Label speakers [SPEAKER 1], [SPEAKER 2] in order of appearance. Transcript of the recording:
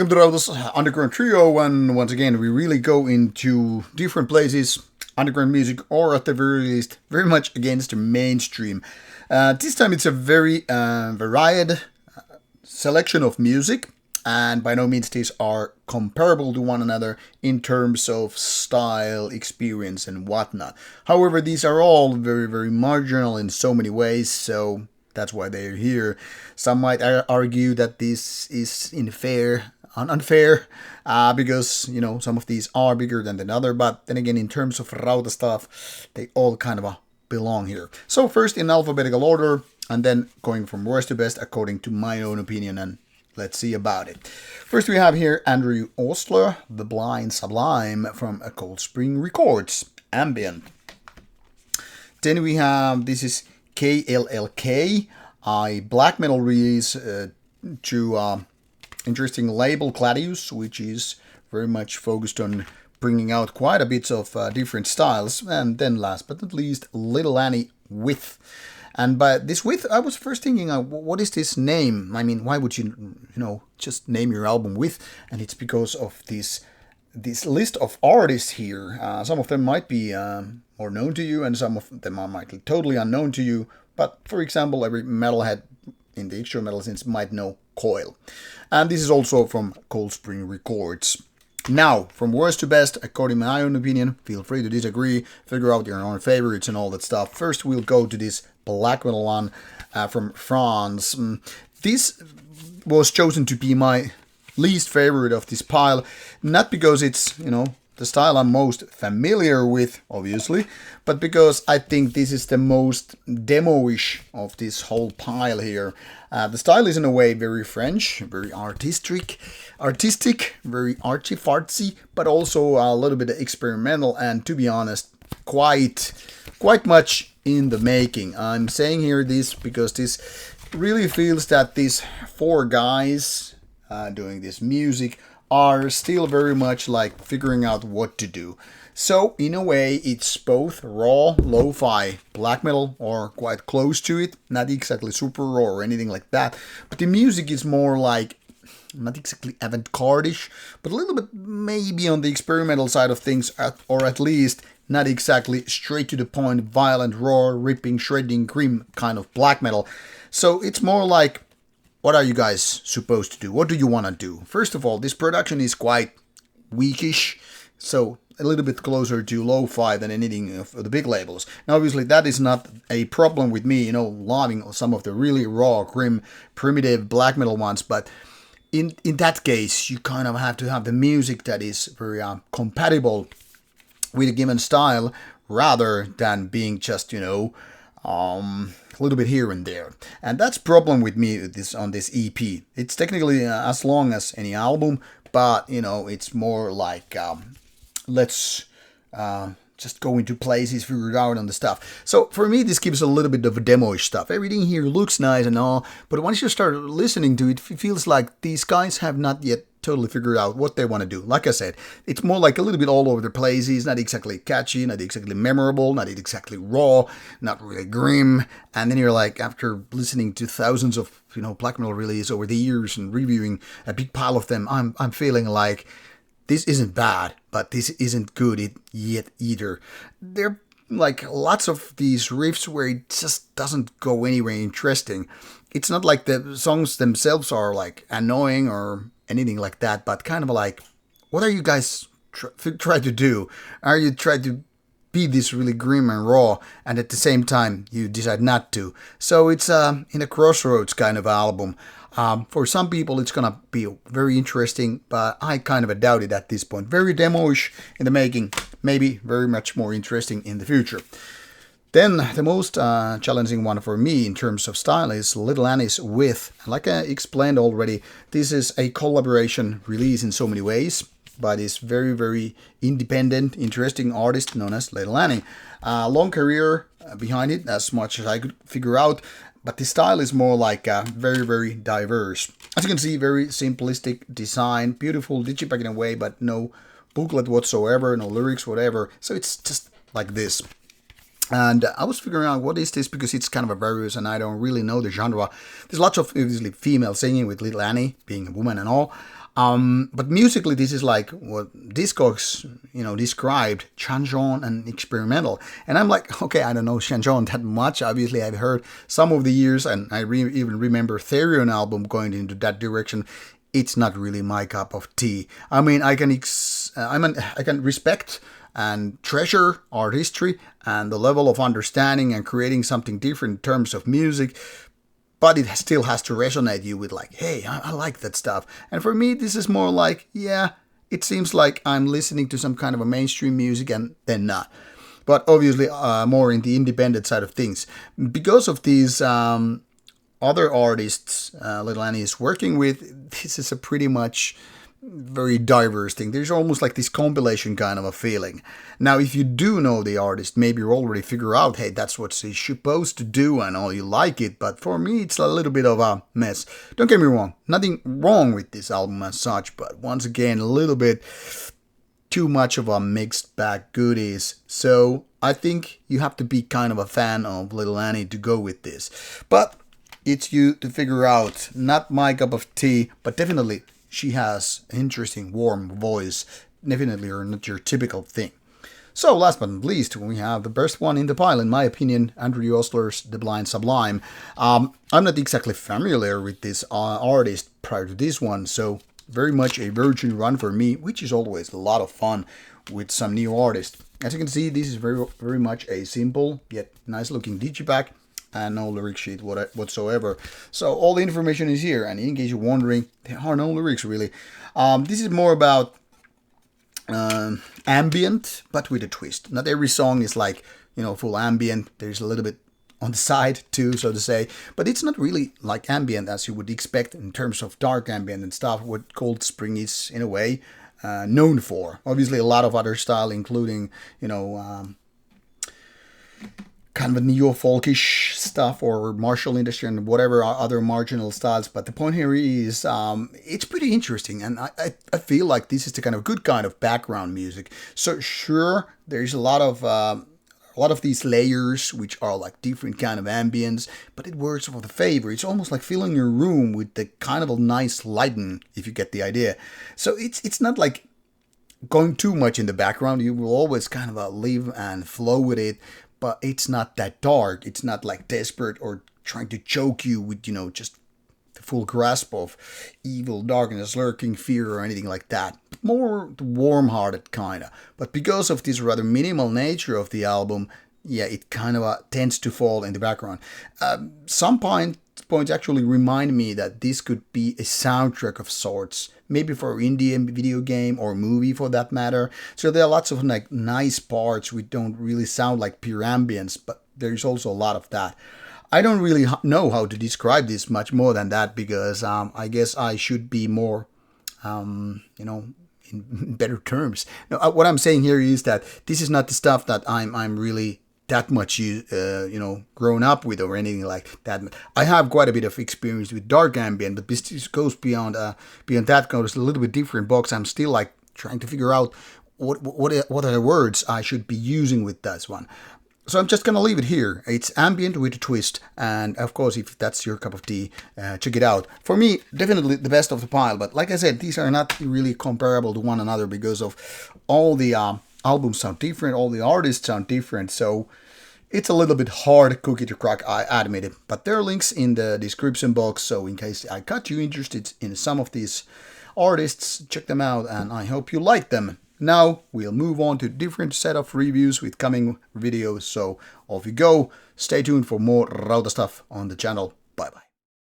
[SPEAKER 1] Welcome to Rauta's Underground Trio, and once again we really go into different places, underground music, or at the very least, very much against the mainstream. This time it's a very varied selection of music, and by no means these are comparable to one another in terms of style, experience, and whatnot. However, these are all very, very marginal in so many ways, so that's why they're here. Some might argue that this is unfair, because, you know, some of these are bigger than the other, but then again, in terms of Rauta stuff, they all kind of belong here. So first in alphabetical order, and then going from worst to best according to my own opinion, and let's see about it. First we have here Andrew Ostler, The Blind Sublime from a Cold Spring Records, ambient. Then we have, this is K.L.L.K, a black metal release to interesting label Gladivs, which is very much focused on bringing out quite a bit of different styles. And then last but not least, Little Annie With. And by this With, I was first thinking, what is this name? I mean, why would you just name your album With? And it's because of this list of artists here. Some of them might be more known to you, and some of them might be totally unknown to you. But for example, every metalhead in the extreme metal sense might know K.L.L.K. And this is also from Cold Spring Records. Now, from worst to best, according to my own opinion, feel free to disagree, figure out your own favorites and all that stuff. First, we'll go to this black metal one from France. This was chosen to be my least favorite of this pile, not because it's, the style I'm most familiar with, obviously, but because I think this is the most demo-ish of this whole pile here. The style is in a way very French, very artistic, very artsy-fartsy, but also a little bit experimental, and to be honest, quite much in the making. I'm saying here this because this really feels that these four guys doing this music are still very much like figuring out what to do. So in a way, it's both raw, lo-fi black metal, or quite close to it, not exactly super raw or anything like that, but the music is more like, not exactly avant-garde-ish, but a little bit maybe on the experimental side of things, or at least not exactly straight to the point, violent, raw, ripping, shredding, grim kind of black metal. So it's more like, what are you guys supposed to do? What do you want to do? First of all, this production is quite weakish, so a little bit closer to lo-fi than anything of the big labels. Now, obviously, that is not a problem with me, loving some of the really raw, grim, primitive black metal ones, but in that case, you kind of have to have the music that is very compatible with a given style, rather than being just, a little bit here and there. And that's problem with me on this EP. It's technically as long as any album, but it's more like let's just go into places, figure it out on the stuff. So for me, this gives a little bit of a demo-ish stuff. Everything here looks nice and all, but once you start listening to it, it feels like these guys have not yet totally figured out what they want to do. Like I said, it's more like a little bit all over the place. It's not exactly catchy, not exactly memorable, not exactly raw, not really grim. And then you're like, after listening to thousands of black metal releases over the years and reviewing a big pile of them, I'm feeling like this isn't bad, but this isn't good yet either. There are like lots of these riffs where it just doesn't go anywhere interesting. It's not like the songs themselves are like annoying or anything like that, but kind of like, what are you guys trying to do? Are you trying to be this really grim and raw, and at the same time you decide not to? So it's in a crossroads kind of album. For some people it's gonna be very interesting, but I kind of doubt it at this point. Very demo-ish in the making, maybe very much more interesting in the future. Then the most challenging one for me in terms of style is Little Annie's With. Like I explained already, this is a collaboration release in so many ways by this very, very independent, interesting artist known as Little Annie. Long career behind it, as much as I could figure out, but the style is more like very, very diverse. As you can see, very simplistic design, beautiful digipack in a way, but no booklet whatsoever, no lyrics, whatever. So it's just like this. And I was figuring out what is this because it's kind of a various and I don't really know the genre. There's lots of obviously female singing with Little Annie being a woman and all. But musically, this is like what Discogs, described chanson and experimental. And I'm like, okay, I don't know chanson that much. Obviously, I've heard some of the years, and I even remember Therion album going into that direction. It's not really my cup of tea. I mean, I can respect and treasure art history and the level of understanding and creating something different in terms of music, but it still has to resonate you with like, hey, I like that stuff. And for me, this is more like, yeah, it seems like I'm listening to some kind of a mainstream music and then not. But obviously more in the independent side of things. Because of these other artists Little Annie is working with, this is a pretty much very diverse thing. There's almost like this compilation kind of a feeling. Now, if you do know the artist, maybe you already figure out, hey, that's what she's supposed to do and all, you like it. But for me, it's a little bit of a mess. Don't get me wrong, nothing wrong with this album as such, but once again, a little bit too much of a mixed bag goodies. So I think you have to be kind of a fan of Little Annie to go with this. But it's you to figure out. Not my cup of tea, but definitely she has an interesting, warm voice. Definitely not your typical thing. So, last but not least, we have the best one in the pile, in my opinion, Andrew Ostler's The Blind Sublime. I'm not exactly familiar with this artist prior to this one, so very much a virgin run for me, which is always a lot of fun with some new artists. As you can see, this is very, very much a simple yet nice-looking digipack. And no lyric sheet whatsoever. So all the information is here, and in case you're wondering, there are no lyrics really. This is more about ambient, but with a twist. Not every song is like, full ambient. There's a little bit on the side too, so to say. But it's not really like ambient as you would expect in terms of dark ambient and stuff, what Cold Spring is in a way known for. Obviously a lot of other style, including, kind of a neo-folkish stuff or martial industry and whatever other marginal styles. But the point here is it's pretty interesting, and I feel like this is the kind of good kind of background music. So sure, there's a lot of these layers which are like different kind of ambience, but it works for the favor. It's almost like filling your room with the kind of a nice lighting, if you get the idea. So it's not like going too much in the background. You will always kind of live and flow with it. But it's not that dark. It's not like desperate or trying to choke you with, just the full grasp of evil, darkness, lurking fear or anything like that. But more the warm-hearted kind of. But because of this rather minimal nature of the album, yeah, it kind of tends to fall in the background. Some points actually remind me that this could be a soundtrack of sorts, maybe for indie video game or movie for that matter. So there are lots of like nice parts which don't really sound like pure ambience, but there's also a lot of that. I don't really know how to describe this much more than that because I guess I should be more, in better terms. Now, what I'm saying here is that this is not the stuff that I'm really that much grown up with or anything like that. I have quite a bit of experience with dark ambient, but this goes beyond that. Goes a little bit different box. I'm still like trying to figure out what are the words I should be using with this one. So I'm just gonna leave it here. It's ambient with a twist, and of course, if that's your cup of tea, check it out. For me, definitely the best of the pile. But like I said, these are not really comparable to one another because of all the albums sound different, all the artists sound different, so it's a little bit hard cookie to crack, I admit it. But there are links in the description box, so in case I got you interested in some of these artists, check them out, and I hope you like them. Now we'll move on to a different set of reviews with coming videos, so off you go. Stay tuned for more Rauta stuff on the channel. Bye bye.